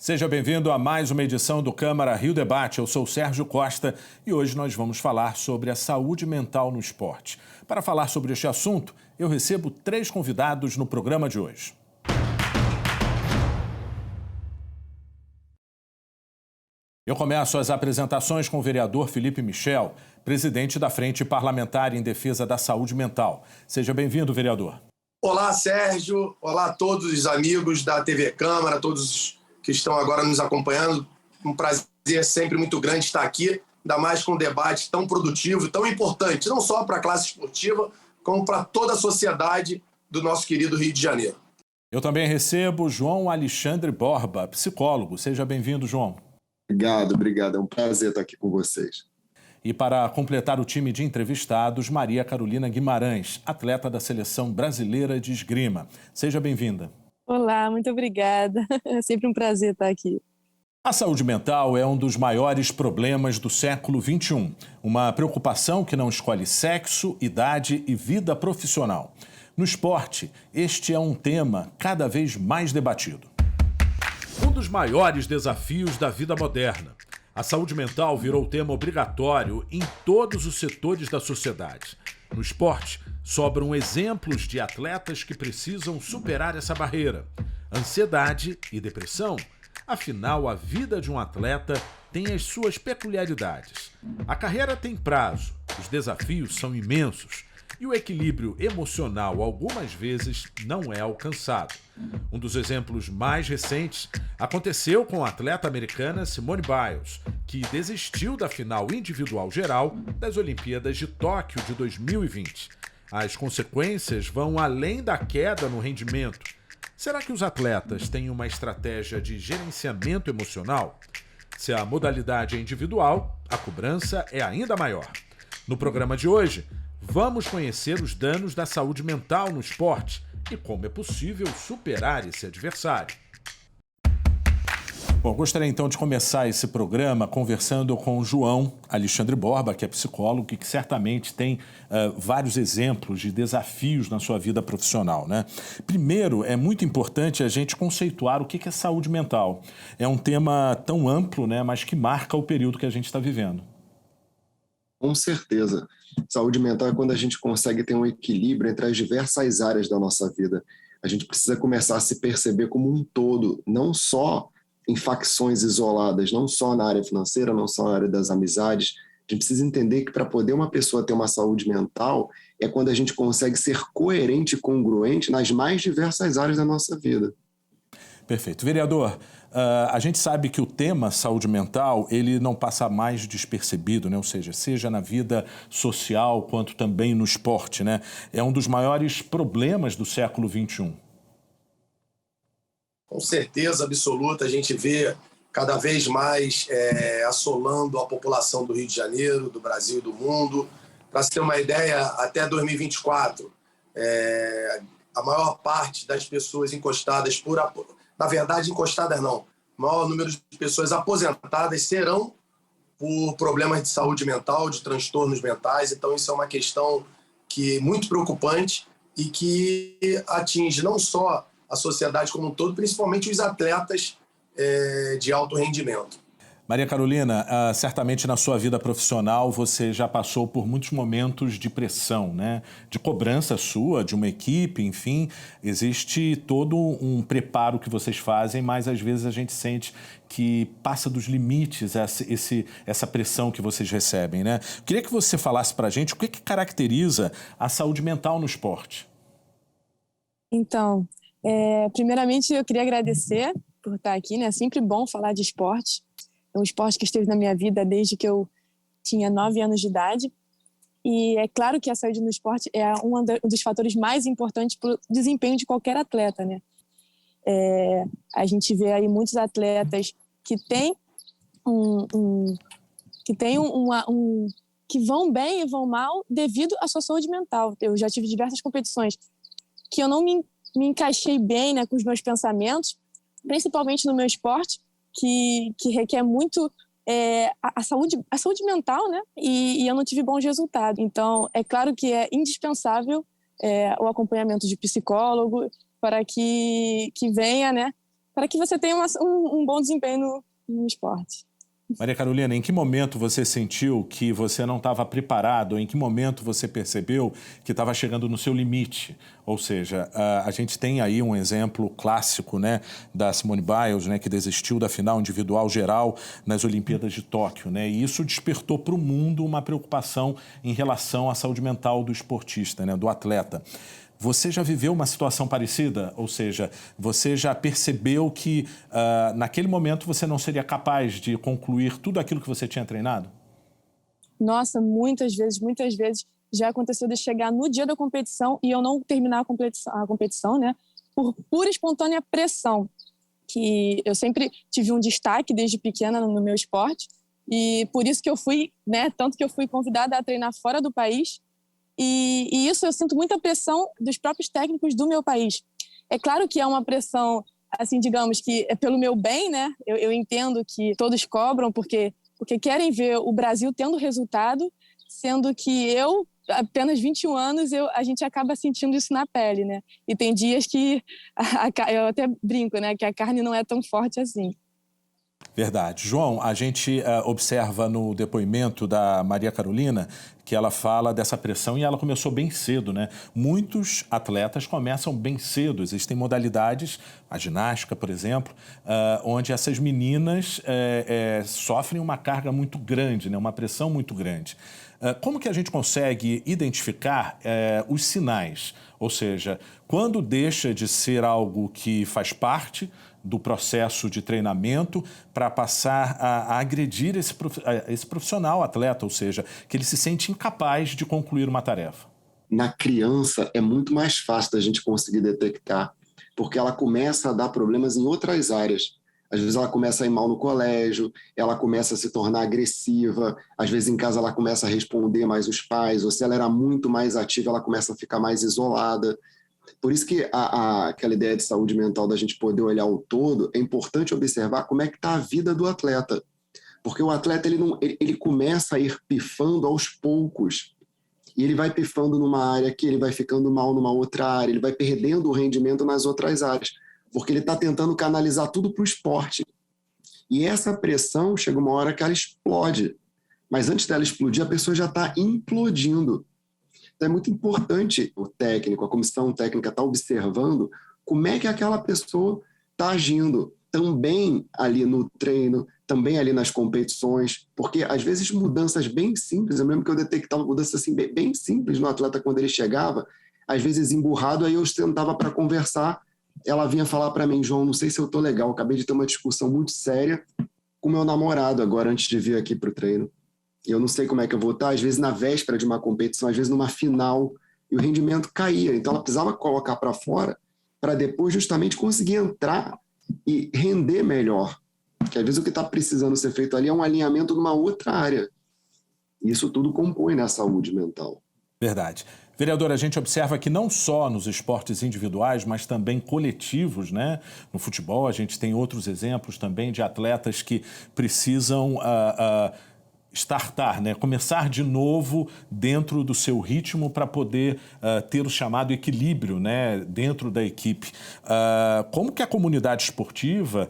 Seja bem-vindo a mais uma edição do Câmara Rio Debate. Eu sou Sérgio Costa e hoje nós vamos falar sobre a saúde mental no esporte. Para falar sobre este assunto, eu recebo 3 convidados no programa de hoje. Eu começo as apresentações com o vereador Felipe Michel, presidente da Frente Parlamentar em Defesa da Saúde Mental. Seja bem-vindo, vereador. Olá, Sérgio. Olá a todos os amigos da TV Câmara, todos que estão agora nos acompanhando. Um prazer sempre muito grande estar aqui, ainda mais com um debate tão produtivo, tão importante, não só para a classe esportiva, como para toda a sociedade do nosso querido Rio de Janeiro. Eu também recebo João Alexandre Borba, psicólogo. Seja bem-vindo, João. Obrigado. É um prazer estar aqui com vocês. E para completar o time de entrevistados, Maria Carolina Guimarães, atleta da Seleção Brasileira de Esgrima. Seja bem-vinda. Olá, muito obrigada. É sempre um prazer estar aqui. A saúde mental é um dos maiores problemas do século XXI. Uma preocupação que não escolhe sexo, idade e vida profissional. No esporte, este é um tema cada vez mais debatido. Um dos maiores desafios da vida moderna. A saúde mental virou tema obrigatório em todos os setores da sociedade. No esporte, sobram exemplos de atletas que precisam superar essa barreira. Ansiedade e depressão. Afinal, a vida de um atleta tem as suas peculiaridades. A carreira tem prazo, os desafios são imensos e o equilíbrio emocional algumas vezes não é alcançado. Um dos exemplos mais recentes aconteceu com a atleta americana Simone Biles, que desistiu da final individual geral das Olimpíadas de Tóquio de 2020. As consequências vão além da queda no rendimento. Será que os atletas têm uma estratégia de gerenciamento emocional? Se a modalidade é individual, a cobrança é ainda maior. No programa de hoje, vamos conhecer os danos da saúde mental no esporte e como é possível superar esse adversário. Bom, gostaria então de começar esse programa conversando com o João Alexandre Borba, que é psicólogo e que certamente tem vários exemplos de desafios na sua vida profissional, né? Primeiro, é muito importante a gente conceituar o que é saúde mental. É um tema tão amplo, né, mas que marca o período que a gente está vivendo. Com certeza. Saúde mental é quando a gente consegue ter um equilíbrio entre as diversas áreas da nossa vida. A gente precisa começar a se perceber como um todo, não só em facções isoladas, não só na área financeira, não só na área das amizades. A gente precisa entender que para poder uma pessoa ter uma saúde mental é quando a gente consegue ser coerente e congruente nas mais diversas áreas da nossa vida. Perfeito. Vereador, a gente sabe que o tema saúde mental, ele não passa mais despercebido, né? Ou seja na vida social quanto também no esporte, né? É um dos maiores problemas do século XXI. Com certeza absoluta, a gente vê cada vez mais assolando a população do Rio de Janeiro, do Brasil e do mundo. Para se ter uma ideia, até 2024, a maior parte das pessoas encostadas na verdade, encostadas não, o maior número de pessoas aposentadas serão por problemas de saúde mental, de transtornos mentais. Então, isso é uma questão muito preocupante e que atinge não só a sociedade como um todo, principalmente os atletas de alto rendimento. Maria Carolina, certamente na sua vida profissional você já passou por muitos momentos de pressão, né? De cobrança sua, de uma equipe, enfim. Existe todo um preparo que vocês fazem, mas às vezes a gente sente que passa dos limites essa pressão que vocês recebem, né? Queria que você falasse pra gente o que caracteriza a saúde mental no esporte. Então, primeiramente eu queria agradecer por estar aqui, né? É sempre bom falar de esporte. É um esporte que esteve na minha vida desde que eu tinha 9 anos de idade. E é claro que a saúde no esporte é um dos fatores mais importantes para o desempenho de qualquer atleta, né? A gente vê aí muitos atletas que têm que vão bem e vão mal devido à sua saúde mental. Eu já tive diversas competições que eu não me encaixei bem, né, com os meus pensamentos, principalmente no meu esporte, que requer muito a saúde mental, né? E eu não tive bons resultados. Então, é claro que é indispensável o acompanhamento de psicólogo para que venha, né, para que você tenha um bom desempenho no esporte. Maria Carolina, em que momento você sentiu que você não estava preparado? Em que momento você percebeu que estava chegando no seu limite? Ou seja, a gente tem aí um exemplo clássico, né, da Simone Biles, né, que desistiu da final individual geral nas Olimpíadas de Tóquio, né, e isso despertou para o mundo uma preocupação em relação à saúde mental do esportista, né, do atleta. Você já viveu uma situação parecida? Ou seja, você já percebeu que naquele momento você não seria capaz de concluir tudo aquilo que você tinha treinado? Nossa, muitas vezes já aconteceu de chegar no dia da competição e eu não terminar a competição, né? Por pura e espontânea pressão. Que eu sempre tive um destaque desde pequena no meu esporte e por isso que eu fui, né? Tanto que eu fui convidada a treinar fora do país. E isso eu sinto muita pressão dos próprios técnicos do meu país. É claro que é uma pressão, assim, digamos que é pelo meu bem, né? Eu entendo que todos cobram porque querem ver o Brasil tendo resultado, sendo que eu, apenas 21 anos, a gente acaba sentindo isso na pele, né? E tem dias que, eu até brinco, né? Que a carne não é tão forte assim. Verdade. João, a gente observa no depoimento da Maria Carolina que ela fala dessa pressão e ela começou bem cedo, né? Muitos atletas começam bem cedo. Existem modalidades, a ginástica, por exemplo, onde essas meninas sofrem uma carga muito grande, né? Uma pressão muito grande. Como que a gente consegue identificar os sinais? Ou seja, quando deixa de ser algo que faz parte do processo de treinamento para passar a agredir esse profissional atleta, ou seja, que ele se sente incapaz de concluir uma tarefa? Na criança é muito mais fácil da gente conseguir detectar, porque ela começa a dar problemas em outras áreas. Às vezes ela começa a ir mal no colégio, ela começa a se tornar agressiva, às vezes em casa ela começa a responder mais os pais, ou se ela era muito mais ativa, ela começa a ficar mais isolada. Por isso que aquela ideia de saúde mental da gente poder olhar o todo, é importante observar como é que está a vida do atleta. Porque o atleta ele começa a ir pifando aos poucos. E ele vai pifando numa área que ele vai ficando mal numa outra área, ele vai perdendo o rendimento nas outras áreas, porque ele está tentando canalizar tudo para o esporte. E essa pressão chega uma hora que ela explode. Mas antes dela explodir, a pessoa já está implodindo. Então é muito importante o técnico, a comissão técnica estar observando como é que aquela pessoa está agindo também ali no treino, também ali nas competições, porque às vezes mudanças bem simples, eu lembro que eu detectava mudanças assim, bem simples no atleta quando ele chegava, às vezes emburrado, aí eu sentava para conversar, ela vinha falar para mim: João, não sei se eu estou legal, acabei de ter uma discussão muito séria com meu namorado agora antes de vir aqui para o treino. E eu não sei como é que eu vou estar, às vezes na véspera de uma competição, às vezes numa final, e o rendimento caía. Então ela precisava colocar para fora para depois justamente conseguir entrar e render melhor. Porque às vezes o que está precisando ser feito ali é um alinhamento numa outra área. E isso tudo compõe na saúde mental. Verdade. Vereador, a gente observa que não só nos esportes individuais, mas também coletivos, né? No futebol, a gente tem outros exemplos também de atletas que precisam startar, né? Começar de novo dentro do seu ritmo para poder ter o chamado equilíbrio, né? Dentro da equipe. Como que a comunidade esportiva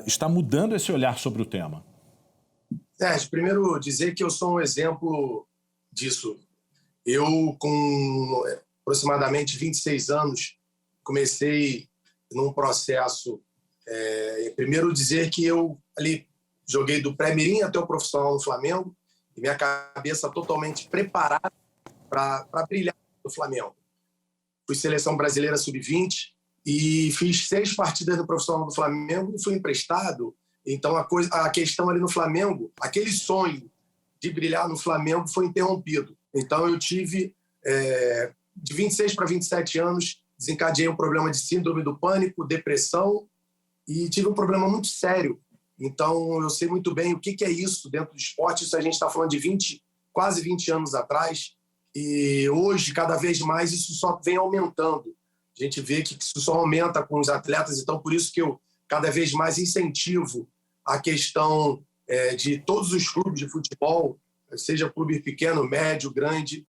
está mudando esse olhar sobre o tema? Sérgio, primeiro dizer que eu sou um exemplo disso. Eu, com aproximadamente 26 anos, comecei num processo... primeiro dizer que eu ali joguei do pré-mirim até o profissional no Flamengo e minha cabeça totalmente preparada para brilhar no Flamengo. Fui seleção brasileira sub-20 e fiz 6 partidas no profissional do Flamengo e fui emprestado. Então a questão ali no Flamengo, aquele sonho de brilhar no Flamengo foi interrompido. Então eu tive, de 26 para 27 anos, desencadeei um problema de síndrome do pânico, depressão e tive um problema muito sério. Então, eu sei muito bem o que é isso dentro do esporte. Isso a gente está falando de quase 20 anos atrás. E hoje, cada vez mais, isso só vem aumentando. A gente vê que isso só aumenta com os atletas. Então, por isso que eu cada vez mais incentivo a questão de todos os clubes de futebol, seja clube pequeno, médio, grande,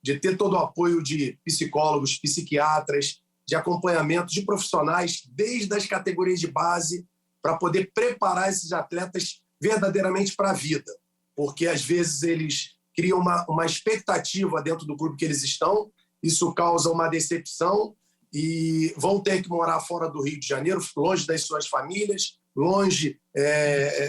de ter todo o apoio de psicólogos, psiquiatras, de acompanhamento de profissionais desde as categorias de base para poder preparar esses atletas verdadeiramente para a vida. Porque, às vezes, eles criam uma expectativa dentro do clube que eles estão, isso causa uma decepção e vão ter que morar fora do Rio de Janeiro, longe das suas famílias, longe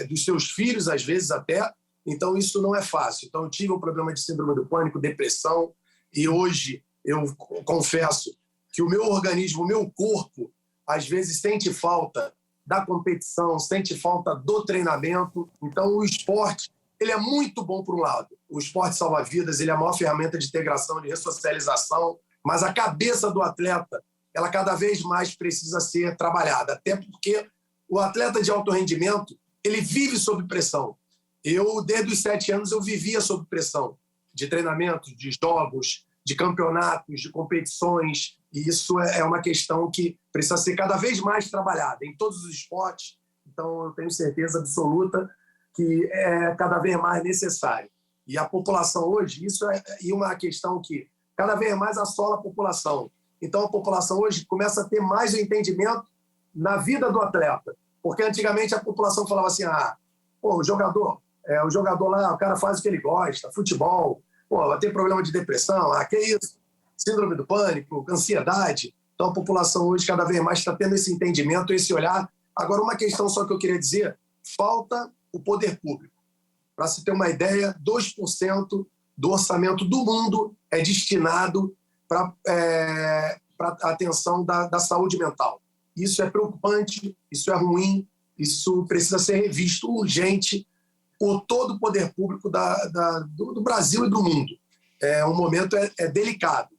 dos seus filhos, às vezes até. Então, isso não é fácil. Então, eu tive um problema de síndrome do pânico, depressão, e hoje eu confesso que o meu organismo, o meu corpo, às vezes sente falta da competição, sente falta do treinamento. Então, o esporte, ele é muito bom por um lado. O esporte salva vidas, ele é a maior ferramenta de integração, de ressocialização, mas a cabeça do atleta, ela cada vez mais precisa ser trabalhada, até porque o atleta de alto rendimento, ele vive sob pressão. Eu, desde os 7 anos, eu vivia sob pressão de treinamento, de jogos, de campeonatos, de competições, e isso é uma questão que precisa ser cada vez mais trabalhada em todos os esportes. Então, eu tenho certeza absoluta que é cada vez mais necessário. E a população hoje, isso é uma questão que cada vez mais assola a população. Então, a população hoje começa a ter mais o entendimento na vida do atleta. Porque antigamente a população falava assim, o jogador lá, o cara faz o que ele gosta, futebol, vai ter problema de depressão, que isso? Síndrome do pânico, ansiedade. Então, a população hoje cada vez mais está tendo esse entendimento, esse olhar. Agora, uma questão só que eu queria dizer, falta o poder público. Para se ter uma ideia, 2% do orçamento do mundo é destinado para a atenção da saúde mental. Isso é preocupante, isso é ruim, isso precisa ser revisto urgente por todo o poder público do Brasil e do mundo. O momento é delicado.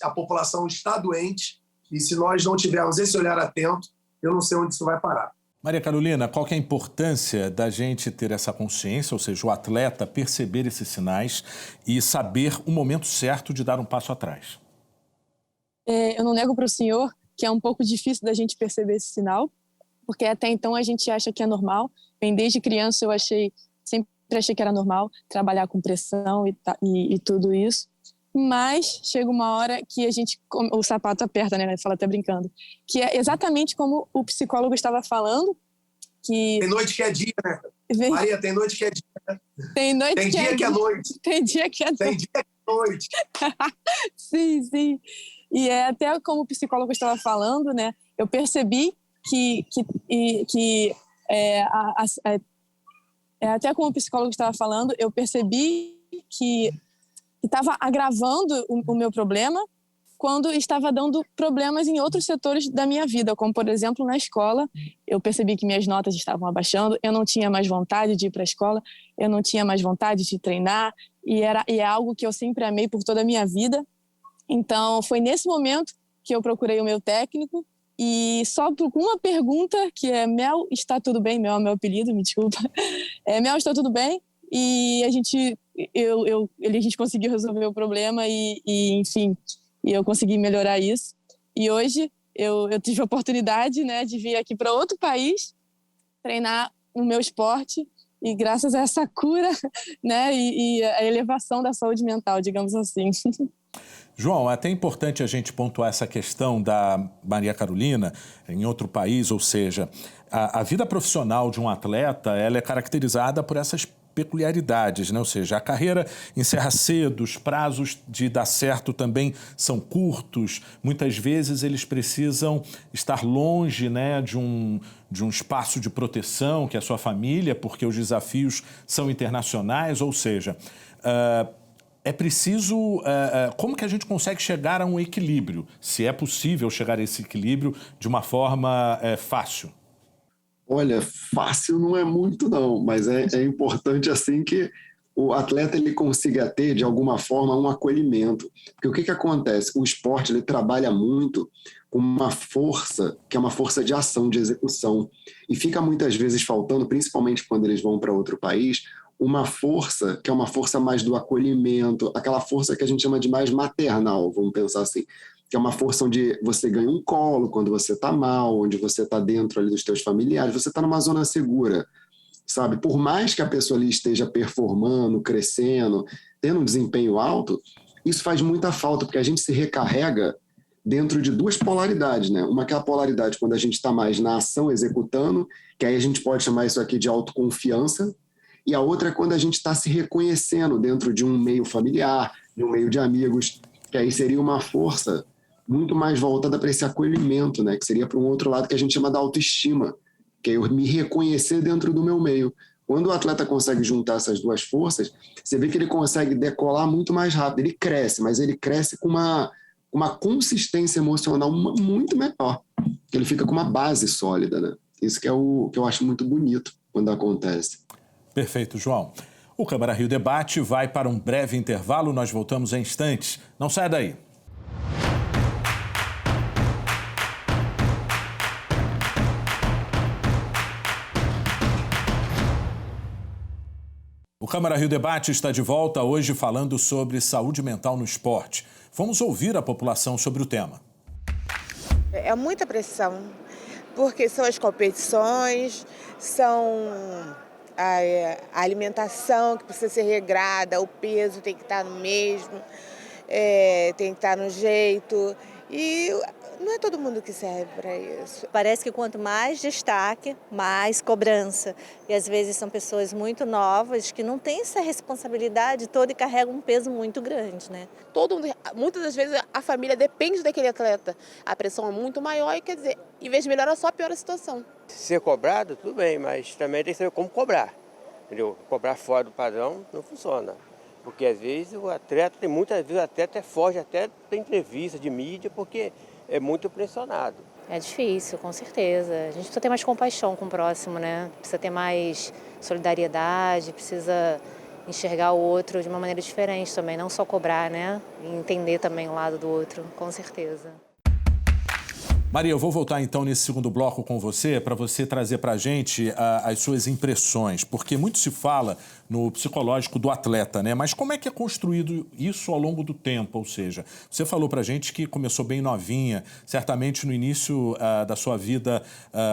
A população está doente e se nós não tivermos esse olhar atento, eu não sei onde isso vai parar. Maria Carolina, qual que é a importância da gente ter essa consciência, ou seja, o atleta perceber esses sinais e saber o momento certo de dar um passo atrás? Eu não nego para o senhor que é um pouco difícil da gente perceber esse sinal, porque até então a gente acha que é normal. Bem, desde criança eu sempre achei que era normal trabalhar com pressão e tudo isso. Mas chega uma hora que o sapato aperta, né? Fala até brincando. Que é exatamente como o psicólogo estava falando. Que tem noite que é dia, né? Maria, tem noite que é dia, né? Tem dia que é noite. Tem dia que é noite. Tem dia que é noite. Sim, sim. E até como o psicólogo estava falando, né? Eu percebi até como o psicólogo estava falando, eu percebi que estava agravando o meu problema quando estava dando problemas em outros setores da minha vida, como, por exemplo, na escola. Eu percebi que minhas notas estavam abaixando, eu não tinha mais vontade de ir para a escola, eu não tinha mais vontade de treinar, e é algo que eu sempre amei por toda a minha vida. Então, foi nesse momento que eu procurei o meu técnico e só com uma pergunta, que é: Mel, está tudo bem? Mel é meu apelido, me desculpa. Mel, está tudo bem? E a gente conseguiu resolver o problema enfim, eu consegui melhorar isso. E hoje eu tive a oportunidade, né, de vir aqui para outro país treinar o meu esporte e graças a essa cura, né, e a elevação da saúde mental, digamos assim. João, é até importante a gente pontuar essa questão da Maria Carolina em outro país, ou seja, a vida profissional de um atleta, ela é caracterizada por essas peculiaridades, né? Ou seja, a carreira encerra cedo, os prazos de dar certo também são curtos, muitas vezes eles precisam estar longe, né, de um espaço de proteção, que é a sua família, porque os desafios são internacionais, ou seja, é preciso... como que a gente consegue chegar a um equilíbrio? Se é possível chegar a esse equilíbrio de uma forma fácil? Olha, fácil não é muito não, mas é importante assim que o atleta ele consiga ter, de alguma forma, um acolhimento. Porque o que acontece? O esporte ele trabalha muito com uma força, que é uma força de ação, de execução. E fica muitas vezes faltando, principalmente quando eles vão para outro país, uma força que é uma força mais do acolhimento, aquela força que a gente chama de mais maternal, vamos pensar assim, que é uma força onde você ganha um colo quando você está mal, onde você está dentro ali dos teus familiares, você está numa zona segura, sabe? Por mais que a pessoa ali esteja performando, crescendo, tendo um desempenho alto, isso faz muita falta, porque a gente se recarrega dentro de duas polaridades, né? Uma que é a polaridade quando a gente está mais na ação, executando, que aí a gente pode chamar isso aqui de autoconfiança, e a outra é quando a gente está se reconhecendo dentro de um meio familiar, de um meio de amigos, que aí seria uma força muito mais voltada para esse acolhimento, né? Que seria para um outro lado que a gente chama da autoestima, que é eu me reconhecer dentro do meu meio. Quando o atleta consegue juntar essas duas forças, você vê que ele consegue decolar muito mais rápido. Ele cresce, mas ele cresce com uma consistência emocional muito menor. Ele fica com uma base sólida, né? Isso que é o que eu acho muito bonito quando acontece. Perfeito, João. O Câmara Rio Debate vai para um breve intervalo. Nós voltamos em instantes. Não saia daí. O Câmara Rio Debate está de volta hoje falando sobre saúde mental no esporte. Vamos ouvir a população sobre o tema. É muita pressão, porque são as competições, são a alimentação que precisa ser regrada, o peso tem que estar no mesmo, tem que estar no jeito. E não é todo mundo que serve para isso. Parece que quanto mais destaque, mais cobrança. E às vezes são pessoas muito novas que não têm essa responsabilidade toda e carregam um peso muito grande, né? Muitas das vezes a família depende daquele atleta. A pressão é muito maior e, quer dizer, em vez de melhorar, só piora a situação. Ser cobrado, tudo bem, mas também tem que saber como cobrar. Entendeu? Cobrar fora do padrão não funciona. Porque às vezes o atleta, muitas vezes o atleta foge até da entrevista de mídia porque é muito pressionado. É difícil, com certeza. A gente precisa ter mais compaixão com o próximo, né? Precisa ter mais solidariedade, precisa enxergar o outro de uma maneira diferente também, não só cobrar, né? E entender também o lado do outro, com certeza. Maria, eu vou voltar então nesse segundo bloco com você, para você trazer para a gente as suas impressões, porque muito se fala no psicológico do atleta, né? Mas como é que é construído isso ao longo do tempo? Ou seja, você falou para a gente que começou bem novinha, certamente no início da sua vida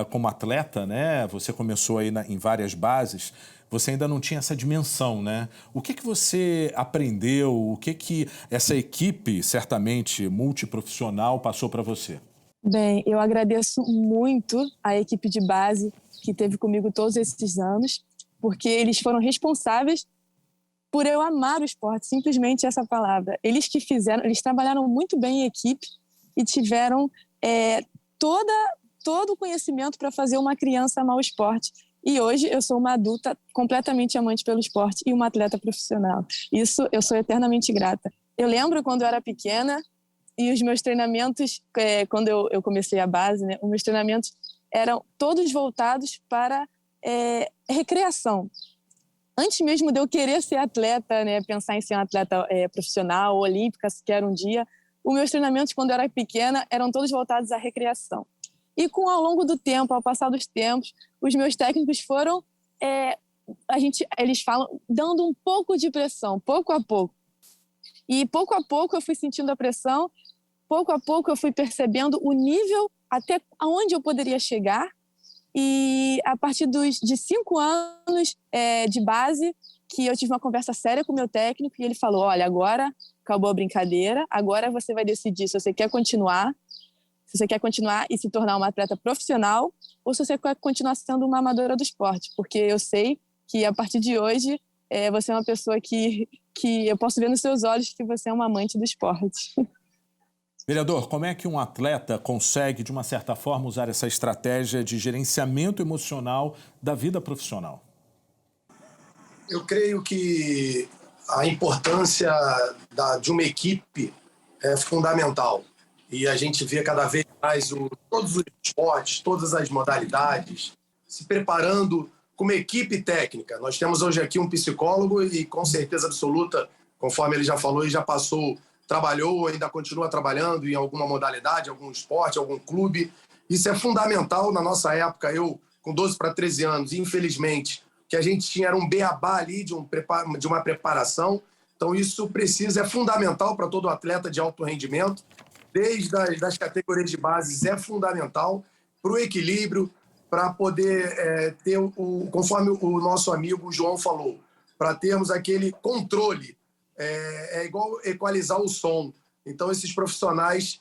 como atleta, né? Você começou aí em várias bases, você ainda não tinha essa dimensão, né? O que você aprendeu, o que essa equipe, certamente multiprofissional, passou para você? Bem, eu agradeço muito a equipe de base que teve comigo todos esses anos, porque eles foram responsáveis por eu amar o esporte, simplesmente essa palavra. Eles trabalharam muito bem em equipe e tiveram todo o conhecimento para fazer uma criança amar o esporte. E hoje eu sou uma adulta completamente amante pelo esporte e uma atleta profissional. Isso eu sou eternamente grata. Eu lembro quando eu era pequena, e os meus treinamentos, quando eu comecei a base, né, os meus treinamentos eram todos voltados para recreação. Antes mesmo de eu querer ser atleta, né, pensar em ser um atleta profissional, olímpica, sequer um dia, os meus treinamentos, quando eu era pequena, eram todos voltados à recreação. E ao longo do tempo, ao passar dos tempos, os meus técnicos foram, eles falam, dando um pouco de pressão, pouco a pouco. E pouco a pouco eu fui sentindo a pressão, pouco a pouco eu fui percebendo o nível até onde eu poderia chegar. E a partir de 5 anos de base, que eu tive uma conversa séria com o meu técnico e ele falou, olha, agora acabou a brincadeira, agora você vai decidir se você quer continuar e se tornar uma atleta profissional ou se você quer continuar sendo uma amadora do esporte, porque eu sei que a partir de hoje você é uma pessoa que eu posso ver nos seus olhos que você é uma amante do esporte. Vereador, como é que um atleta consegue, de uma certa forma, usar essa estratégia de gerenciamento emocional da vida profissional? Eu creio que a importância de uma equipe é fundamental. E a gente vê cada vez mais todos os esportes, todas as modalidades, se preparando como equipe técnica. Nós temos hoje aqui um psicólogo e, com certeza absoluta, conforme ele já falou, ele já passou, trabalhou, ainda continua trabalhando em alguma modalidade, algum esporte, algum clube. Isso é fundamental na nossa época. Eu, com 12 para 13 anos, infelizmente, o que a gente tinha era um beabá ali de uma preparação. Então, isso é fundamental para todo atleta de alto rendimento. Desde as categorias de bases, é fundamental para o equilíbrio, para poder ter, conforme o nosso amigo João falou, para termos aquele controle, igual equalizar o som. Então, esses profissionais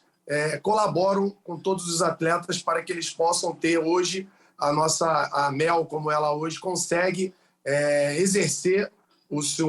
colaboram com todos os atletas para que eles possam ter hoje a Mel, como ela hoje consegue exercer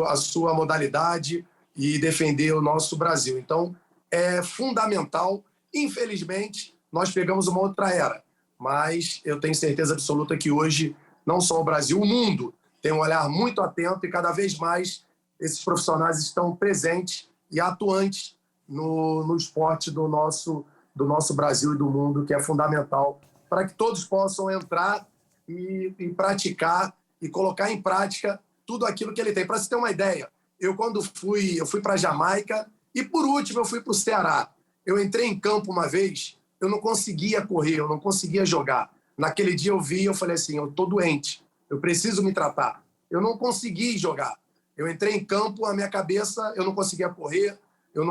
a sua modalidade e defender o nosso Brasil. Então, é fundamental. Infelizmente, nós pegamos uma outra era, mas eu tenho certeza absoluta que hoje, não só o Brasil, o mundo tem um olhar muito atento e cada vez mais esses profissionais estão presentes e atuantes no esporte do nosso Brasil e do mundo, que é fundamental para que todos possam entrar e praticar e colocar em prática tudo aquilo que ele tem. Para você ter uma ideia, eu fui para a Jamaica e, por último, eu fui para o Ceará. Eu entrei em campo uma vez, eu não conseguia correr, eu não conseguia jogar. Naquele dia eu falei assim, eu estou doente, eu preciso me tratar. Eu não consegui jogar. Eu entrei em campo, a minha cabeça, eu não conseguia correr, eu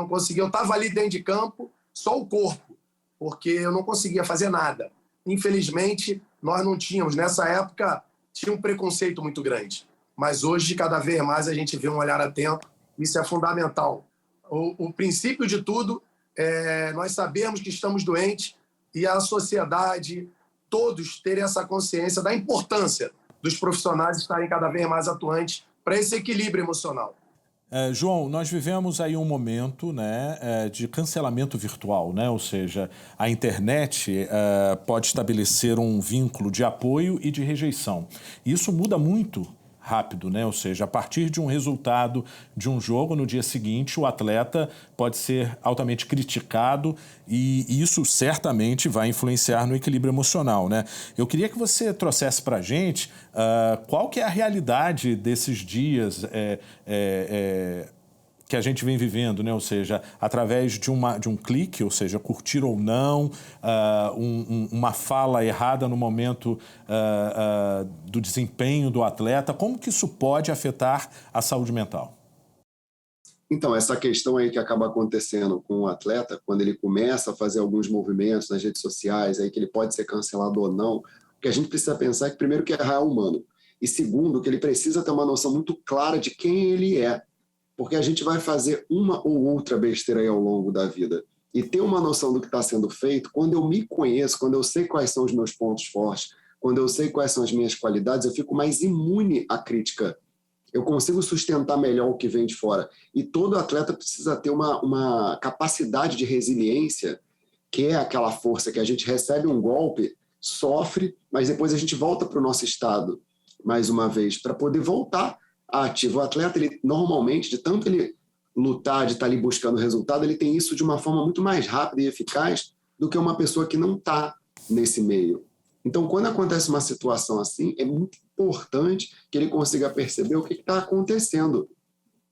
estava ali dentro de campo, só o corpo, porque eu não conseguia fazer nada. Infelizmente, nós não tínhamos, nessa época, tinha um preconceito muito grande. Mas hoje, cada vez mais, a gente vê um olhar atento, isso é fundamental. O princípio de tudo é nós sabermos que estamos doentes e a sociedade, todos terem essa consciência da importância dos profissionais estarem cada vez mais atuantes para esse equilíbrio emocional. João, nós vivemos aí um momento, né, de cancelamento virtual, né? Ou seja, a internet pode estabelecer um vínculo de apoio e de rejeição. Isso muda muito rápido, né? Ou seja, a partir de um resultado de um jogo, no dia seguinte, o atleta pode ser altamente criticado e isso certamente vai influenciar no equilíbrio emocional, né? Eu queria que você trouxesse para a gente qual que é a realidade desses dias que a gente vem vivendo, né? Ou seja, através de um clique, ou seja, curtir ou não, uma fala errada no momento do desempenho do atleta, como que isso pode afetar a saúde mental? Então, essa questão aí que acaba acontecendo com o atleta, quando ele começa a fazer alguns movimentos nas redes sociais, aí que ele pode ser cancelado ou não, o que a gente precisa pensar é que, primeiro, que errar é humano, e segundo, que ele precisa ter uma noção muito clara de quem ele é, porque a gente vai fazer uma ou outra besteira aí ao longo da vida. E ter uma noção do que está sendo feito, quando eu me conheço, quando eu sei quais são os meus pontos fortes, quando eu sei quais são as minhas qualidades, eu fico mais imune à crítica. Eu consigo sustentar melhor o que vem de fora. E todo atleta precisa ter uma capacidade de resiliência, que é aquela força que a gente recebe um golpe, sofre, mas depois a gente volta para o nosso estado, mais uma vez, para poder voltar ativo. O atleta, ele normalmente, de tanto ele lutar, de estar ali buscando resultado, ele tem isso de uma forma muito mais rápida e eficaz do que uma pessoa que não está nesse meio. Então, quando acontece uma situação assim, é muito importante que ele consiga perceber o que está acontecendo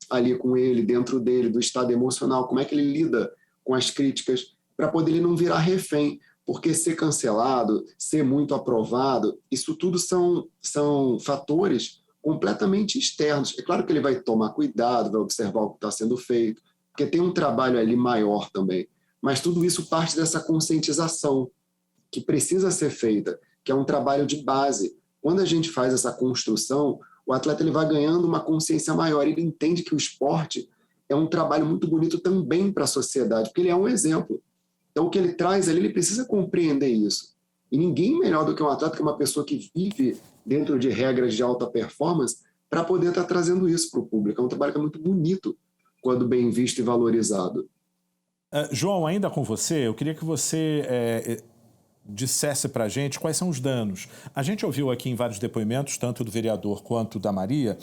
ali com ele, dentro dele, do estado emocional, como é que ele lida com as críticas, para poder ele não virar refém, porque ser cancelado, ser muito aprovado, isso tudo são fatores completamente externos. É claro que ele vai tomar cuidado, vai observar o que está sendo feito, porque tem um trabalho ali maior também. Mas tudo isso parte dessa conscientização que precisa ser feita, que é um trabalho de base. Quando a gente faz essa construção, o atleta ele vai ganhando uma consciência maior, ele entende que o esporte é um trabalho muito bonito também para a sociedade, porque ele é um exemplo. Então, o que ele traz ali, ele precisa compreender isso. E ninguém melhor do que um atleta, que é uma pessoa que vive dentro de regras de alta performance, para poder estar trazendo isso para o público. É um trabalho que é muito bonito quando bem visto e valorizado. João, ainda com você, eu queria que você dissesse para a gente quais são os danos. A gente ouviu aqui em vários depoimentos, tanto do vereador quanto da Maria,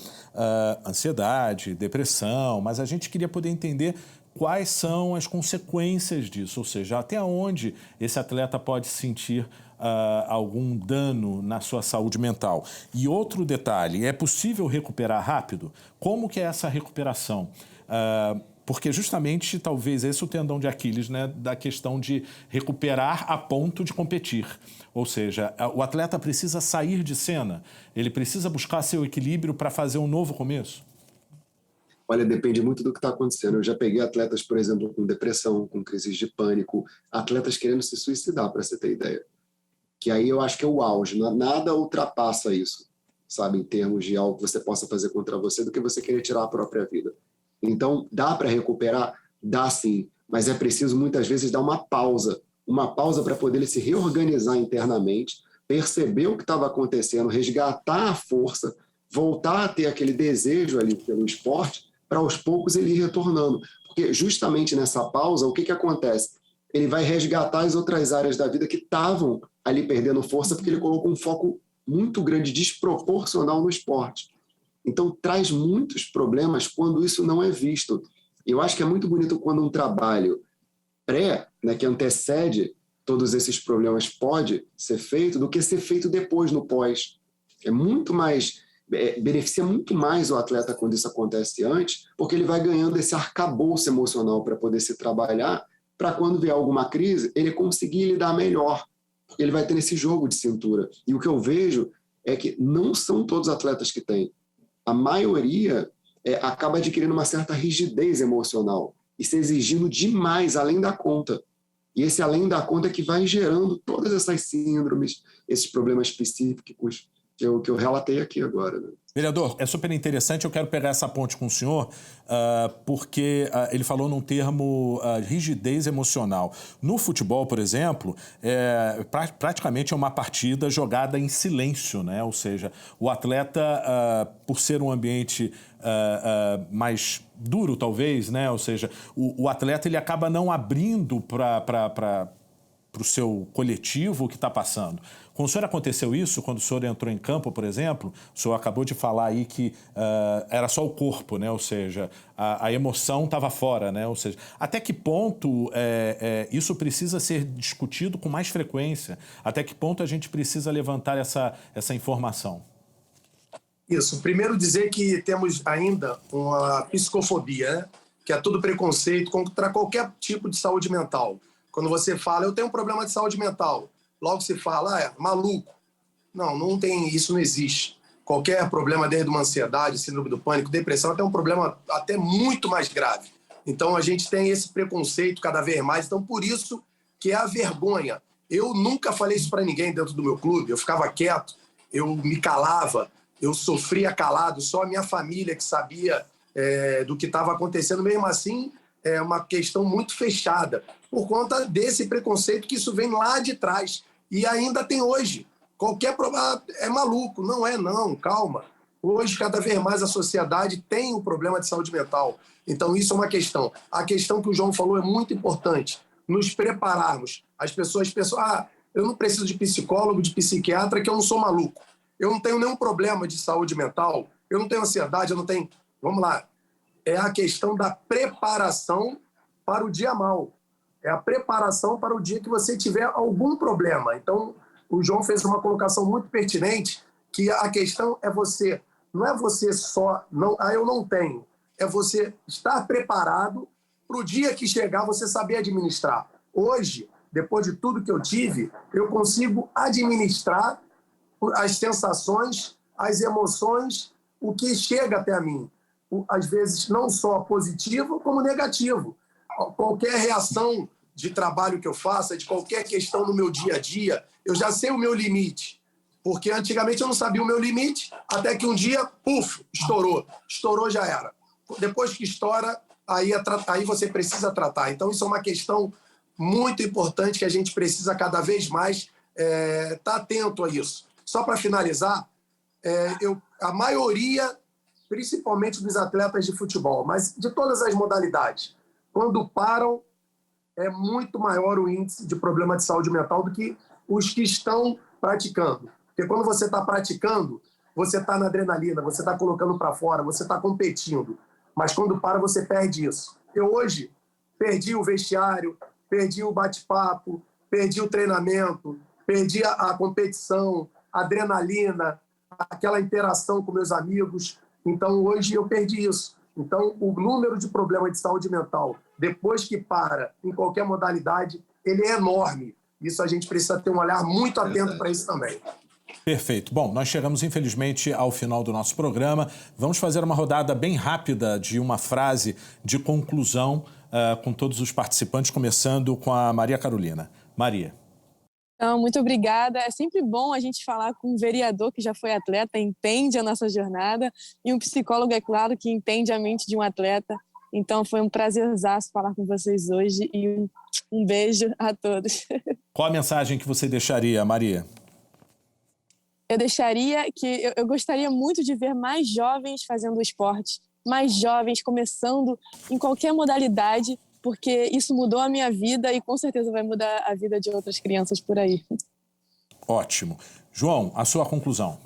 ansiedade, depressão, mas a gente queria poder entender quais são as consequências disso, ou seja, até onde esse atleta pode sentir algum dano na sua saúde mental. E outro detalhe, é possível recuperar rápido? Como que é essa recuperação? Porque justamente, talvez, esse é o tendão de Aquiles, né, da questão de recuperar a ponto de competir. Ou seja, o atleta precisa sair de cena, ele precisa buscar seu equilíbrio para fazer um novo começo? Olha, depende muito do que está acontecendo. Eu já peguei atletas, por exemplo, com depressão, com crises de pânico, atletas querendo se suicidar, para você ter ideia. Que aí eu acho que é o auge, nada ultrapassa isso, sabe, em termos de algo que você possa fazer contra você, do que você querer tirar a própria vida. Então, dá para recuperar? Dá sim, mas é preciso muitas vezes dar uma pausa para poder ele se reorganizar internamente, perceber o que estava acontecendo, resgatar a força, voltar a ter aquele desejo ali pelo esporte, para aos poucos ele ir retornando. Porque justamente nessa pausa, o que acontece? Ele vai resgatar as outras áreas da vida que estavam ali perdendo força, porque ele colocou um foco muito grande, desproporcional no esporte. Então, traz muitos problemas quando isso não é visto. Eu acho que é muito bonito quando um trabalho né, que antecede todos esses problemas pode ser feito do que ser feito depois, no pós. É muito mais, beneficia muito mais o atleta quando isso acontece antes, porque ele vai ganhando esse arcabouço emocional para poder se trabalhar, para quando vier alguma crise, ele conseguir lidar melhor. Ele vai ter esse jogo de cintura. E o que eu vejo é que não são todos os atletas que têm. A maioria acaba adquirindo uma certa rigidez emocional e se exigindo demais, além da conta. E esse além da conta é que vai gerando todas essas síndromes, esses problemas psíquicos que eu relatei aqui agora, né? Vereador, é super interessante, eu quero pegar essa ponte com o senhor, porque ele falou num termo rigidez emocional. No futebol, por exemplo, praticamente é uma partida jogada em silêncio, né? Ou seja, o atleta, por ser um ambiente mais duro, talvez, né? Ou seja, o atleta ele acaba não abrindo para o seu coletivo o que está passando. Com o senhor aconteceu isso? Quando o senhor entrou em campo, por exemplo, o senhor acabou de falar aí que era só o corpo, né? Ou seja, a emoção estava fora, né? Ou seja, até que ponto isso precisa ser discutido com mais frequência? Até que ponto a gente precisa levantar essa informação? Isso. Primeiro dizer que temos ainda uma psicofobia, né? Que é todo preconceito contra qualquer tipo de saúde mental. Quando você fala, eu tenho um problema de saúde mental, logo se fala, maluco. Não tem, isso não existe. Qualquer problema, desde uma ansiedade, síndrome do pânico, depressão, até um problema até muito mais grave. Então, a gente tem esse preconceito cada vez mais. Então, por isso que é a vergonha. Eu nunca falei isso para ninguém dentro do meu clube. Eu ficava quieto, eu me calava, eu sofria calado. Só a minha família que sabia do que estava acontecendo. Mesmo assim, é uma questão muito fechada, por conta desse preconceito que isso vem lá de trás. E ainda tem hoje. Qualquer problema é maluco. Não, calma. Hoje, cada vez mais, a sociedade tem um problema de saúde mental. Então, isso é uma questão. A questão que o João falou é muito importante. Nos prepararmos. As pessoas pensam, eu não preciso de psicólogo, de psiquiatra, que eu não sou maluco. Eu não tenho nenhum problema de saúde mental, eu não tenho ansiedade, eu não tenho... Vamos lá. É a questão da preparação para o dia mau. É a preparação para o dia que você tiver algum problema. Então, o João fez uma colocação muito pertinente, que a questão é você, não é você só, eu não tenho, é você estar preparado para o dia que chegar você saber administrar. Hoje, depois de tudo que eu tive, eu consigo administrar as sensações, as emoções, o que chega até mim. Às vezes, não só positivo, como negativo. Qualquer reação de trabalho que eu faça, de qualquer questão no meu dia a dia, eu já sei o meu limite. Porque antigamente eu não sabia o meu limite, até que um dia, estourou. Estourou, já era. Depois que estoura, aí você precisa tratar. Então, isso é uma questão muito importante que a gente precisa cada vez mais estar atento a isso. Só para finalizar, a maioria, principalmente dos atletas de futebol, mas de todas as modalidades, quando param, é muito maior o índice de problema de saúde mental do que os que estão praticando. Porque quando você está praticando, você está na adrenalina, você está colocando para fora, você está competindo. Mas quando para, você perde isso. Eu hoje perdi o vestiário, perdi o bate-papo, perdi o treinamento, perdi a competição, a adrenalina, aquela interação com meus amigos. Então, hoje eu perdi isso. Então, o número de problemas de saúde mental, depois que para, em qualquer modalidade, ele é enorme. Isso a gente precisa ter um olhar muito atento para isso também. Perfeito. Bom, nós chegamos, infelizmente, ao final do nosso programa. Vamos fazer uma rodada bem rápida de uma frase de conclusão com todos os participantes, começando com a Maria Carolina. Maria. Então, muito obrigada. É sempre bom a gente falar com um vereador que já foi atleta, entende a nossa jornada, e um psicólogo, é claro, que entende a mente de um atleta. Então foi um prazerzaço falar com vocês hoje e um beijo a todos. Qual a mensagem que você deixaria, Maria? Eu deixaria que eu gostaria muito de ver mais jovens fazendo esporte, mais jovens começando em qualquer modalidade, porque isso mudou a minha vida e com certeza vai mudar a vida de outras crianças por aí. Ótimo. João, a sua conclusão.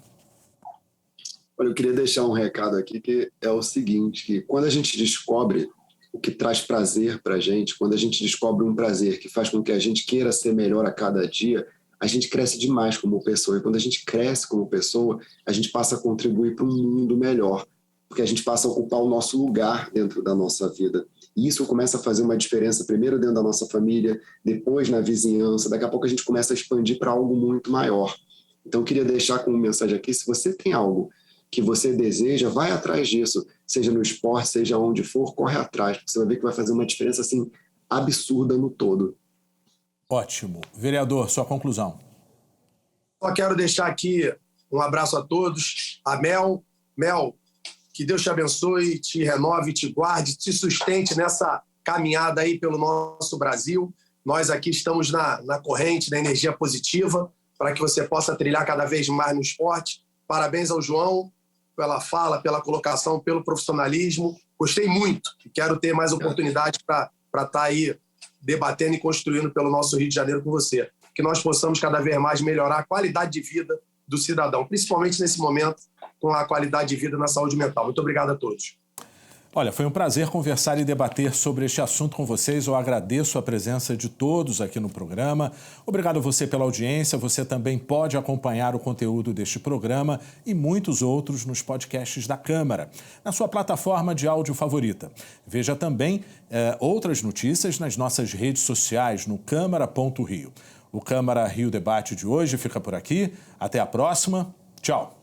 Olha, eu queria deixar um recado aqui que é o seguinte, que quando a gente descobre o que traz prazer para a gente, quando a gente descobre um prazer que faz com que a gente queira ser melhor a cada dia, a gente cresce demais como pessoa. E quando a gente cresce como pessoa, a gente passa a contribuir para um mundo melhor, porque a gente passa a ocupar o nosso lugar dentro da nossa vida. E isso começa a fazer uma diferença, primeiro dentro da nossa família, depois na vizinhança, daqui a pouco a gente começa a expandir para algo muito maior. Então eu queria deixar como mensagem aqui, se você tem algo que você deseja, vai atrás disso, seja no esporte, seja onde for, corre atrás, porque você vai ver que vai fazer uma diferença assim absurda no todo. Ótimo. Vereador, sua conclusão. Só quero deixar aqui um abraço a todos. A Mel, que Deus te abençoe, te renove, te guarde, te sustente nessa caminhada aí pelo nosso Brasil. Nós aqui estamos na corrente da energia positiva para que você possa trilhar cada vez mais no esporte. Parabéns ao João pela fala, pela colocação, pelo profissionalismo. Gostei muito e quero ter mais oportunidade para estar aí debatendo e construindo pelo nosso Rio de Janeiro com você. Que nós possamos cada vez mais melhorar a qualidade de vida do cidadão, principalmente nesse momento com a qualidade de vida na saúde mental. Muito obrigado a todos. Olha, foi um prazer conversar e debater sobre este assunto com vocês. Eu agradeço a presença de todos aqui no programa. Obrigado a você pela audiência. Você também pode acompanhar o conteúdo deste programa e muitos outros nos podcasts da Câmara, na sua plataforma de áudio favorita. Veja também outras notícias nas nossas redes sociais, no Câmara.rio. O Câmara Rio Debate de hoje fica por aqui. Até a próxima. Tchau.